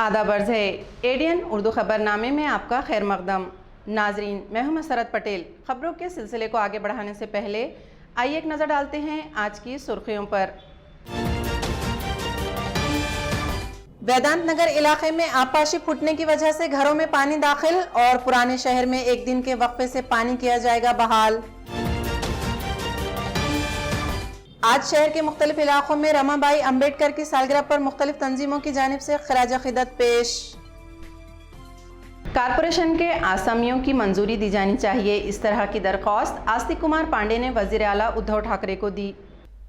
आदाब अर्ज़ है एडियन उर्दू खबरनामे में आपका खैर मकदम। नाजरीन, मैं हूं मसरत पटेल। खबरों के सिलसिले को आगे बढ़ाने से पहले आइए एक नज़र डालते हैं आज की सुर्खियों पर। वेदांत नगर इलाके में आबपाशी फूटने की वजह से घरों में पानी दाखिल और पुराने शहर में एक दिन के वक्फे से पानी किया जाएगा बहाल। आज शहर के मुख्तलिफ इलाकों में रमाबाई अम्बेडकर की सालगिरह पर मुख्तलिफ तंजीमों की जानिब से खराज अक़ीदत पेश। कारपोरेशन के आसामियों की मंजूरी दी जानी चाहिए, इस तरह की दरख्वास्त आस्तिक कुमार पांडे ने वज़ीर आला उद्धव ठाकरे को दी।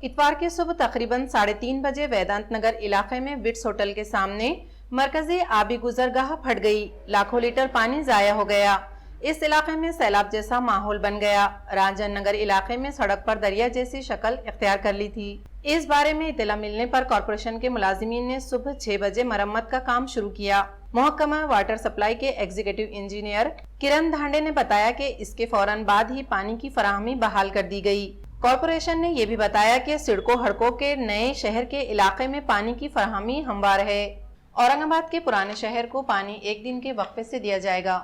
इतवार की सुबह तकरीबन 3:30 बजे वेदांत नगर इलाके में विट्स होटल के सामने मरकजी आबी गुजरगाह फट गई। लाखों लीटर पानी जाया हो गया। इस इलाके में सैलाब जैसा माहौल बन गया। राजन नगर इलाके में सड़क पर दरिया जैसी शक्ल इख्तियार कर ली थी। इस बारे में इत्तला मिलने पर कॉरपोरेशन के मुलाजिमीन ने सुबह 6 बजे मरम्मत का काम शुरू किया। महकमा वाटर सप्लाई के एग्जीक्यूटिव इंजीनियर किरण धांडे ने बताया कि इसके फौरन बाद ही पानी की फराहमी बहाल कर दी गई। कॉरपोरेशन ने यह भी बताया कि सड़कों हड़कों के नए शहर के इलाके में पानी की फराहमी हमवार है। औरंगाबाद के पुराने शहर को पानी एक दिन के वक्फे से दिया जाएगा।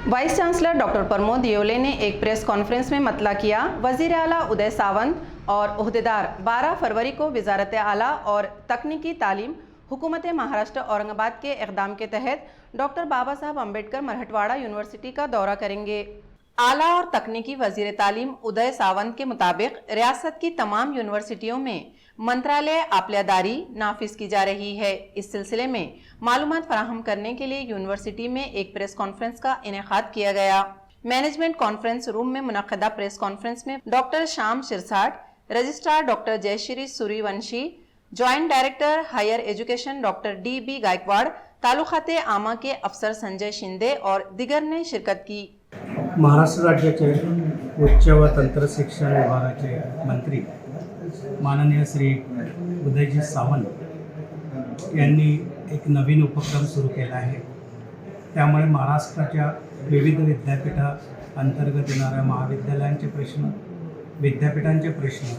Vice chancellor doctor Pramod Yevle ने एक प्रेस कॉन्फ्रेंस में मतला किया। वजीर आला उदय सावंत और ओहदेदार 12 फरवरी को वजारत आला और तकनीकी तालीम हुकूमत महाराष्ट्र औरंगाबाद के इक़दाम के तहत डॉक्टर बाबा साहब अम्बेडकर मराठवाड़ा यूनिवर्सिटी का दौरा करेंगे। आला और तकनीकी वजीर तालीम उदय सावंत के मुताबिक रियासत की तमाम यूनिवर्सिटियों में मंत्रालय आपल्यादारी नाफिज की जा रही है। इस सिलसिले में मालूमात फराहम करने के लिए यूनिवर्सिटी में एक प्रेस कॉन्फ्रेंस का इनेकाद किया गया। मैनेजमेंट कॉन्फ्रेंस रूम में मुनक्कदा प्रेस कॉन्फ्रेंस में doctor Shyam Shirsat, registrar doctor Jayashree Suryavanshi, joint director higher education doctor DB Gaikwad, तालुकाते आमा के अफसर संजय शिंदे और दिगर ने शिरकत की। महाराष्ट्र राज्याचे उच्च व तंत्र शिक्षण विभागाचे मंत्री माननीय श्री उदयजी सावंत यांनी एक नवीन उपक्रम सुरू केला आहे। त्यामुळे महाराष्ट्राच्या विविध विद्यापीठा अंतर्गत येणाऱ्या महाविद्यालयांचे प्रश्न, विद्यापीठांचे प्रश्न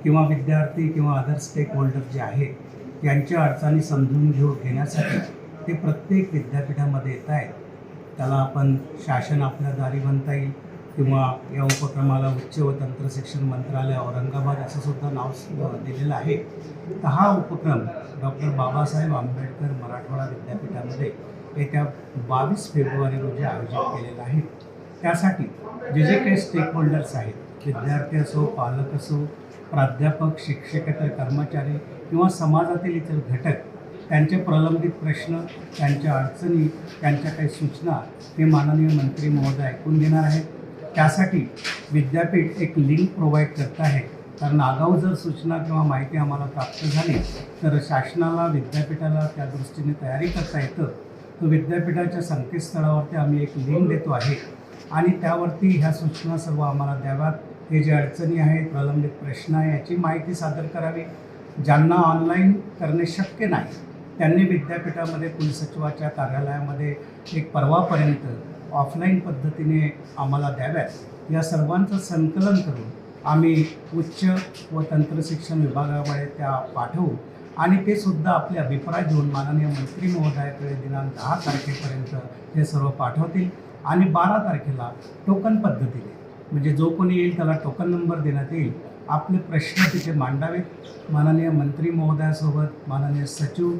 किंवा विद्यार्थी किंवा अदर स्टेक होल्डर जे आहेत यांच्या अडचणी समजून घेण्यासाठी ते प्रत्येक विद्यापीठामध्ये येत आहेत। त्याला आपण शासन आपल्या दारी म्हणता येईल किंवा या उपक्रमाला उच्च व तंत्र शिक्षण मंत्रालय औरंगाबाद असं सुद्धा नाव दिलेलं आहे। तर हा उपक्रम डॉक्टर बाबासाहेब आंबेडकर मराठवाडा विद्यापीठामध्ये येत्या 22 फेब्रुवारी रोजी आयोजित केलेला आहे। त्यासाठी जे काही स्टेक होल्डर्स आहेत, विद्यार्थी असो, पालक असो, प्राध्यापक, शिक्षकेतर कर्मचारी किंवा समाजातील इतर घटक त्यांचे प्रलंबित प्रश्न, त्यांच्या अडचणी, त्यांच्या काही सूचना ते माननीय मंत्री महोदय ऐकून घेणार आहेत। त्यासाठी विद्यापीठ एक लिंक प्रोव्हाइड करत आहे, कारण आगाऊ जर सूचना किंवा माहिती आम्हाला प्राप्त झाली तर शासनाला विद्यापीठाला त्या दृष्टीने तयारी करता येतं। तर विद्यापीठाच्या संकेतस्थळावरती आम्ही एक लिंक देतो आहे आणि त्यावरती ह्या सूचना सर्व आम्हाला द्याव्यात। हे जे अडचणी आहेत, प्रलंबित प्रश्न आहे, याची माहिती सादर करावी। ज्यांना ऑनलाईन करणे शक्य नाही त्यांनी विद्यापीठामध्ये कुलसचिवाच्या कार्यालयामध्ये एक परवापर्यंत ऑफलाईन पद्धतीने आम्हाला द्याव्यात। या सर्वांचं संकलन करून आम्ही उच्च व तंत्र शिक्षण विभागाकडे त्या पाठवू आणि ते सुद्धा आपले अभिप्राय देऊन माननीय मंत्री महोदयाकडे दिनांक 10 तारखेपर्यंत ते सर्व पाठवतील आणि 12 तारखेला टोकन पद्धतीने, म्हणजे जो कोणी येईल त्याला टोकन नंबर देण्यात येईल, आपले प्रश्न तिथे मांडावेत। माननीय मंत्री महोदयासोबत माननीय सचिव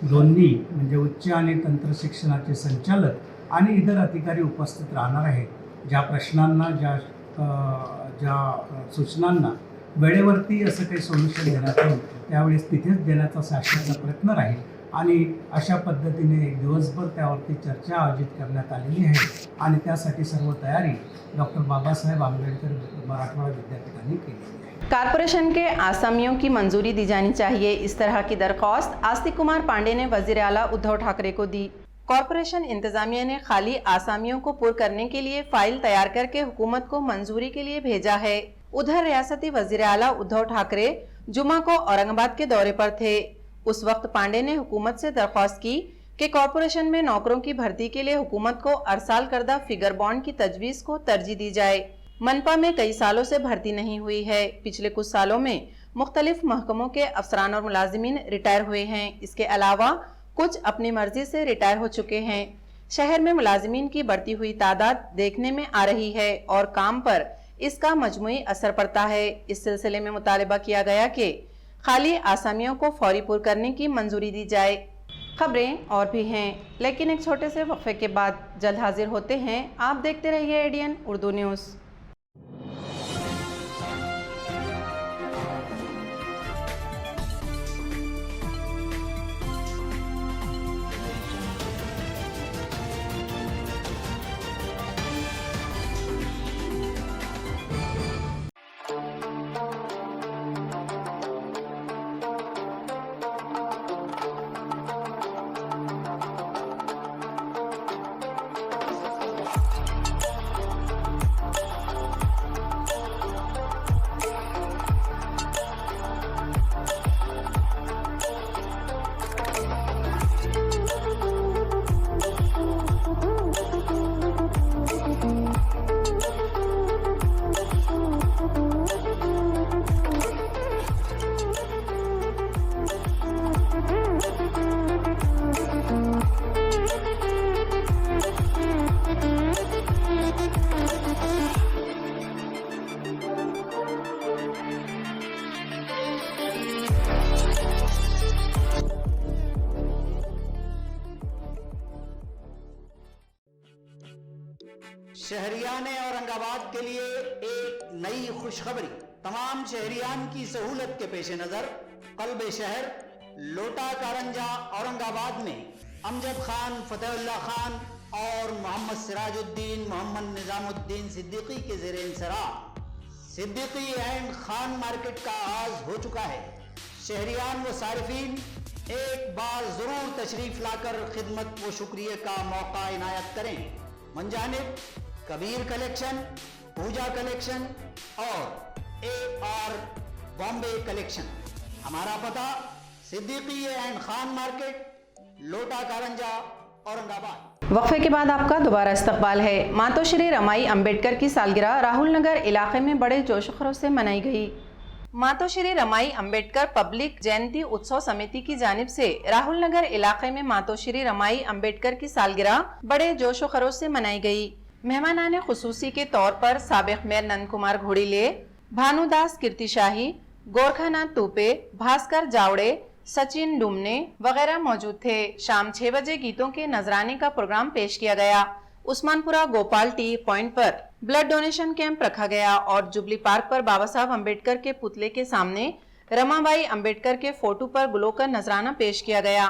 दोन्ही म्हणजे उच्च आणि तंत्र शिक्षणाचे संचालक आणि इतर अधिकारी उपस्थित राहणार आहेत। ज्या प्रश्नांना, ज्या सूचनांना वेळेवरती असं काही सोल्युशन देण्यात येईल त्यावेळेस तिथेच देण्याचा शासनाचा प्रयत्न राहील आणि अशा पद्धतीने एक दिवसभर त्यावरती चर्चा आयोजित करण्यात आलेली आहे आणि त्यासाठी सर्व तयारी डॉक्टर बाबासाहेब आंबेडकर मराठवाड़ा विद्यापीठाने केली है। कारपोरेशन के आसामियों की मंजूरी दी जानी चाहिए, इस तरह की दरख्वास्त आस्तिक कुमार पांडे ने वजीर आला उद्धव ठाकरे को दी। कॉरपोरेशन इंतजामिया ने खाली आसामियों को पुर करने के लिए फाइल तैयार करके हुकूमत को मंजूरी के लिए भेजा है। उधर रियासती वजीर आला उद्धव ठाकरे जुमा को औरंगाबाद के दौरे पर थे। उस वक्त पांडे ने हुकूमत से दरख्वास्त की कि कॉरपोरेशन में नौकरों की भर्ती के लिए हुकूमत को अरसाल करदा फिगर बॉन्ड की तजवीज़ को तरजीह दी जाए। मनपा में कई सालों से भर्ती नहीं हुई है। पिछले कुछ सालों में मुख्तलिफ महकमों के अफसरान और मुलाजिमीन रिटायर हुए हैं। इसके अलावा कुछ अपनी मर्जी से रिटायर हो चुके हैं। शहर में मुलाजिमीन की बढ़ती हुई तादाद देखने में आ रही है और काम पर इसका मजमुई असर पड़ता है। इस सिलसिले में मुतालबा किया गया कि खाली आसामियों को फौरी पुर करने की मंजूरी दी जाए। खबरें और भी हैं, लेकिन एक छोटे से वक्फे के बाद जल्द हाजिर होते हैं। आप देखते रहिए एडीएन उर्दू न्यूज़। शहरियान औरंगाबाद के लिए एक नई खुशखबरी। तमाम शहरियान की सहूलत के पेश नजर कल्बे शहर लोटा कारंजा औरंगाबाद में अमजद खान, फतेहुल्लाह खान और मोहम्मद सिराजुद्दीन, मोहम्मद निजामुद्दीन सिद्दीकी के ज़ेर इंसराफ सिद्दीकी एंड खान मार्केट का आगाज हो चुका है। शहरियान व सारिफीन एक बार जरूर तशरीफ लाकर खिदमत व शुक्रिया का मौका इनायत करें। मंजानिब कबीर कलेक्शन, पूजा कलेक्शन और AR बॉम्बे कलेक्शन। हमारा पता सिद्दीकी एंड खान मार्केट, लोटा कारंजा, औरंगाबाद। वक्फे के बाद आपका दोबारा इस्तकबाल है। मातोश्री रमाई अंबेडकर की सालगिरह राहुल नगर इलाके में बड़े जोश खरोश से मनाई गई। मातोश्री रमाई अंबेडकर पब्लिक जयंती उत्सव समिति की जानिब से राहुल नगर इलाके में मातोश्री रमाई अंबेडकर की सालगिरह बड़े जोश खरोश से मनाई गई। मेहमानाने खुसूसी के तौर पर साबिक मेयर नंद कुमार घोड़ीले, भानुदास कीर्तिशाही, गोरखानाथ तूपे, भास्कर जावड़े, सचिन डुमने वगैरह मौजूद थे। शाम 6 बजे गीतों के नजराने का प्रोग्राम पेश किया गया। उस्मानपुरा गोपाल टी पॉइंट पर ब्लड डोनेशन कैंप रखा गया और जुबली पार्क पर बाबा साहब अम्बेडकर के पुतले के सामने रमाबाई अम्बेडकर के फोटो पर ग्लो कर नजराना पेश किया गया।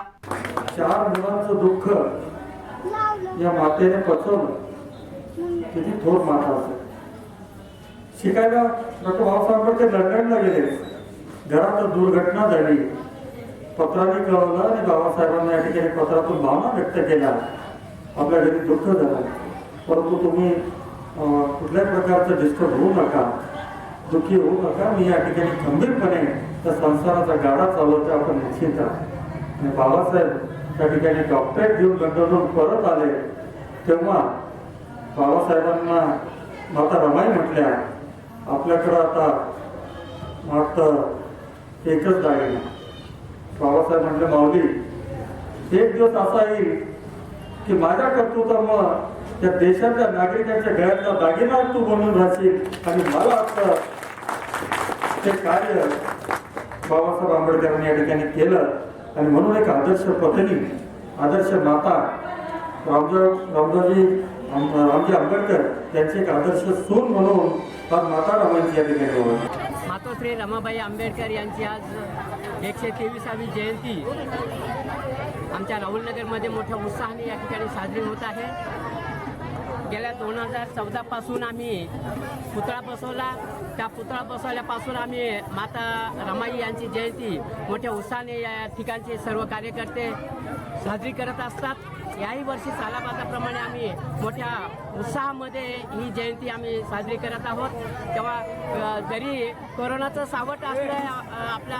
4 मुलांचं दुःख या मातेने पचवलं। किती थोर माता असेल। शिकायला डॉक्टर बाबासाहेब आंबेडकर लंडनला गेले, घरात दुर्घटना झाली, पत्राने कळवलं आणि बाबासाहेबांना या ठिकाणी पत्रातून भावना व्यक्त केल्या, आपल्या घरी दुःख झालं, परंतु तुम्ही कुठल्याच प्रकारचं डिस्टर्ब होऊ नका, दुःखी होऊ नका, मी या ठिकाणी खंबीरपणे त्या संसाराचा गाडा चालवते, आपण निश्चित आहात। आणि बाबासाहेब त्या ठिकाणी डॉक्टरेट घेऊन लंडनहून परत आले, तेव्हा बाबासाहेबांना माता रमाई म्हटल्या, आपल्याकडं आता मात्र एकच दागिना। बाबासाहेब म्हटले, माऊली एक दिवस असा येईल की माझ्या कर्तृत्वामुळं त्या देशाच्या नागरिकांच्या गळ्यातला दागिना तू बनून राहशील आणि मला आता ते कार्य बाबासाहेब आंबेडकरांनी या ठिकाणी केलं आणि म्हणून एक आदर्श पत्नी, आदर्श माता रामजी आंबेडकर यांची एक आदर्श सून म्हणून आज माता रमाईंची या ठिकाणी ओळख। मातोश्री रमाबाई आंबेडकर यांची आज 123वी जयंती आमच्या राहुलनगरमध्ये मोठ्या उत्साहाने या ठिकाणी साजरी होत आहे। गेल्या 2014 पासून आम्ही पुतळा बसवला, त्या पुतळा बसवल्यापासून आम्ही माता रमाई यांची जयंती मोठ्या उत्साहाने या ठिकाणचे सर्व कार्यकर्ते साजरी करत असतात। याही वर्षी सालाबादाप्रमाणे आम्ही मोठ्या उत्साहामध्ये ही जयंती आम्ही साजरी करत आहोत। तेव्हा जरी कोरोनाचं सावट असलं आपल्या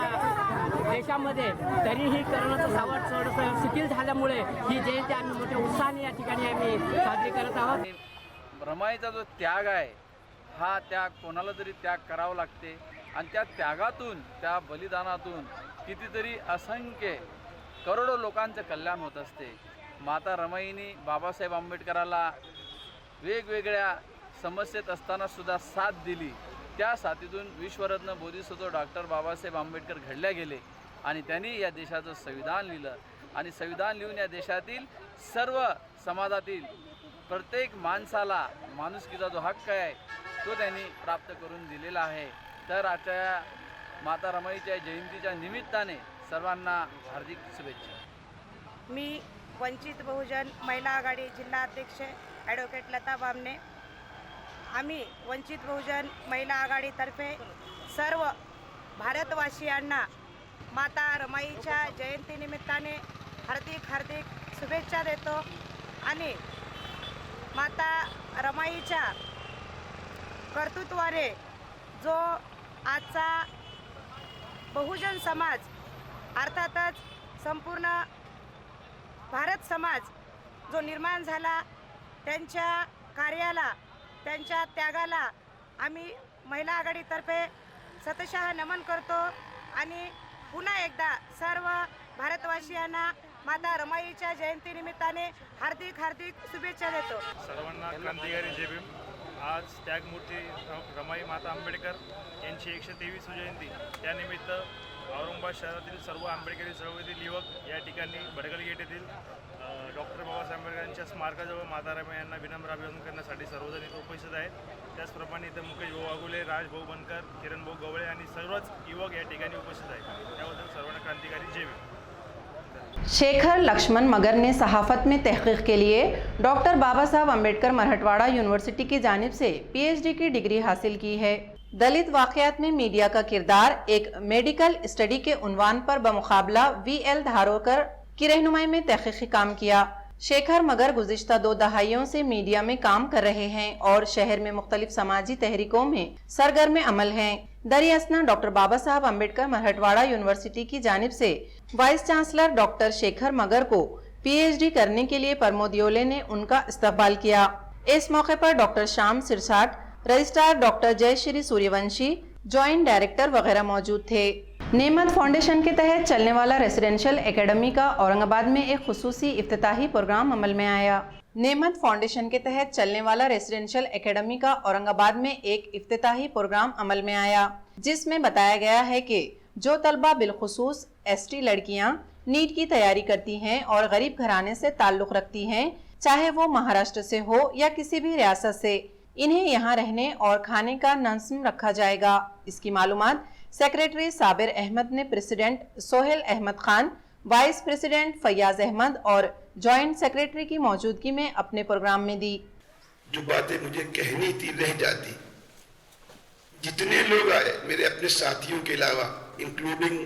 देशामध्ये, तरीही कोरोनाचं सावट थोडंसं शिथिल झाल्यामुळे ही जयंती आम्ही मोठ्या उत्साहाने या ठिकाणी आम्ही साजरी करत आहोत। रमाईचा जो त्याग आहे, हा त्याग कोणाला तरी त्याग करावा लागते आणि त्या त्यागातून, त्या बलिदानातून कितीतरी असंख्य करोडो लोकांचं कल्याण होत असते. माता रमाईनी बाबासाहेब आंबेडकराला वेगवेगळ्या समस्येत असताना सुद्धा साथ दिली. त्या साथीतून विश्वरत्न बोधिसत्व डॉक्टर बाबासाहेब आंबेडकर घडल्या गेले आणि त्यांनी या देशाचं संविधान लिहिलं आणि संविधान लिहून या देशातील सर्व समाजातील प्रत्येक माणसाला माणुसकीचा जो हक्क आहे तो त्यांनी प्राप्त करून दिलेला आहे. तर आजच्या माता रमाईच्या जयंतीच्या निमित्ताने सर्वांना हार्दिक शुभेच्छा. मी वंचित बहुजन महिला आघाडी जिल्हा अध्यक्ष ॲडव्होकेट लता बामणे. आम्ही वंचित बहुजन महिला आघाडीतर्फे सर्व भारतवासियांना माता रमाईच्या जयंतीनिमित्ताने हार्दिक हार्दिक शुभेच्छा देतो आणि माता रमाईच्या कर्तृत्वाने जो आजचा बहुजन समाज अर्थातच संपूर्ण भारत समाज जो निर्माण झाला त्यांच्या कार्याला त्यांच्या त्यागाला आम्ही महिला आघाडीतर्फे शतशः नमन करतो आणि पुन्हा एकदा सर्व भारतवासियांना माता रमाईच्या जयंतीनिमित्ताने हार्दिक हार्दिक शुभेच्छा देतो. सर्वांना क्रांतिकारी जय भीम. आज त्यागमूर्ती रमाई माता आंबेडकर यांची 123वी जयंती त्यानिमित्त औरंगाबाद शहरातील सर्व आंबेडकरी चळवळीतील युवक या ठिकाणी भडकल गेट येथील डॉक्टर बाबासाहेब आंबेडकरांच्या स्मारकाजवळ माता रमाई यांना विनम्र अभिवादन करण्यासाठी सर्वजण इथं उपस्थित आहेत. त्याचप्रमाणे इथं मुकेश भाऊ वाघुले, राजभाऊ बनकर, किरण भाऊ गवळे आणि सर्वच युवक या ठिकाणी उपस्थित आहेत. त्याबद्दल सर्वांना क्रांतिकारी जय भीम. शेखर लक्ष्मण मगर ने सहाफ़त में तहक़ीक़ के लिए डॉक्टर बाबा साहब अम्बेडकर मराठवाड़ा यूनिवर्सिटी की जानिब से PhD की डिग्री हासिल की है. दलित वाक़यात में मीडिया का किरदार एक मेडिकल स्टडी के उन्वान पर बमुकाबला VL धारोकर की रहनुमाई में तहक़ीक़ी काम किया. शेखर मगर गुज़िश्ता 2 दहाइयों से मीडिया में काम कर रहे हैं और शहर में मुख्तलिफ समाजी तहरीकों में सरगर्म अमल हैं. दरियासना डॉक्टर बाबा साहब अम्बेडकर मराठवाड़ा यूनिवर्सिटी की जानिब से वाइस चांसलर डॉक्टर शेखर मगर को PhD करने के लिए प्रमोद योले ने उनका इस्तकबाल किया. इस मौके पर doctor Shyam Sirsat, registrar doctor Jayashree Suryavanshi, joint director वगैरह मौजूद थे. नेमत फाउंडेशन के तहत चलने वाला रेसिडेंशियल एकेडमी का औरंगाबाद में एक खुसूसी इफ्तिताही प्रोग्राम अमल में आया. नेमत फाउंडेशन के तहत चलने वाला रेसिडेंशियल एकेडमी का औरंगाबाद में एक इफ्तिताही प्रोग्राम अमल में आया, जिसमें बताया गया है कि जो तलबा बिलखुसूस ST लड़कियां नीट की तैयारी करती हैं और गरीब घराने से ताल्लुक़ रखती हैं, चाहे वो महाराष्ट्र से हो या किसी भी रियासत से, इन्हें यहाँ रहने और खाने का नज़्म रखा जाएगा. इसकी मालूमात सेक्रेटरी साबिर अहमद ने president Sohail Ahmed Khan, vice president Faiyaz Ahmed और जॉइंट सेक्रेटरी की मौजूदगी में अपने प्रोग्राम में दी. जो बातें मुझे कहनी थी रह जाती. जितने लोग आए मेरे अपने साथियों के अलावा, इंक्लूडिंग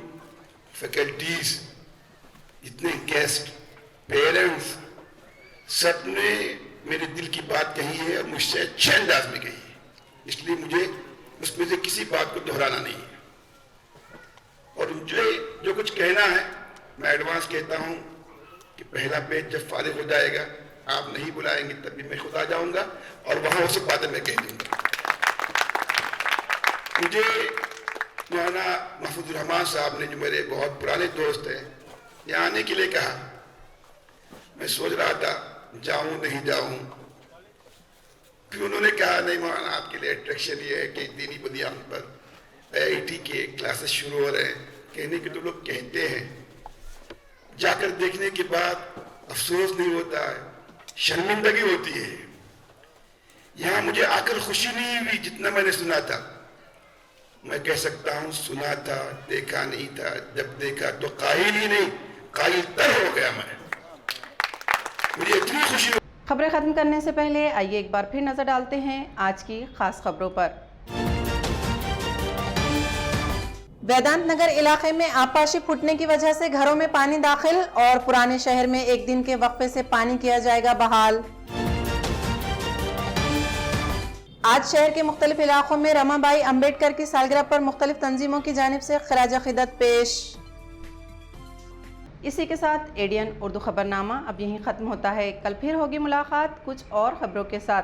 फैकल्टीज, जितने गेस्ट, पेरेंट्स, सबने मेरे दिल की बात कही है और मुझसे अच्छे अंदाज में कही है. इसलिए मुझे उसमें से किसी बात को दोहराना नहीं है. और मुझे जो कुछ कहना है मैं एडवांस कहता हूं कि पहला पेज जब फारिग हो जाएगा, आप नहीं बुलाएंगे तभी मैं खुद आ जाऊंगा और वहां वो सब बातें मैं कह दूंगा. मुझे मौलाना महफूजुर रहमान साहब ने, जो मेरे बहुत पुराने दोस्त हैं, यहाँ आने के लिए कहा. मैं सोच रहा था जाऊं नहीं जाऊं. फिर उन्होंने कहा नहीं मौलाना, आपके लिए अट्रैक्शन ये है कि दीनी बुनियाद पर IIT के क्लासेस शुरू हो रहे हैं. कहने के तो लोग कहते हैं, जाकर देखने के बाद अफसोस नहीं होता है, शर्मिंदगी होती है. यहाँ मुझे आकर खुशी नहीं हुई जितना मैंने सुना था. मैं कह सकता हूँ सुना था, देखा नहीं था. जब देखा तो काहिल ही नहीं, काहिल तर हो गया मैं. मुझे इतनी खुशी. खबरें खत्म करने से पहले आइए एक बार फिर नजर डालते हैं आज की खास खबरों पर. वेदांत नगर इलाके में आबपाशी फूटने की वजह से घरों में पानी दाखिल और पुराने शहर में एक दिन के वक्फे से पानी किया जाएगा बहाल. आज शहर के मुख्तलिफ इलाकों में रमाबाई अम्बेडकर की सालगिरह पर मुख्तलिफ तंजीमों की जानिब से खराज अक़ीदत पेश. इसी के साथ ADN उर्दू खबरनामा अब यहीं ख़त्म होता है. कल फिर होगी मुलाकात कुछ और खबरों के साथ.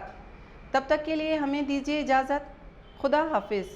तब तक के लिए हमें दीजिए इजाज़त. खुदा हाफिज़.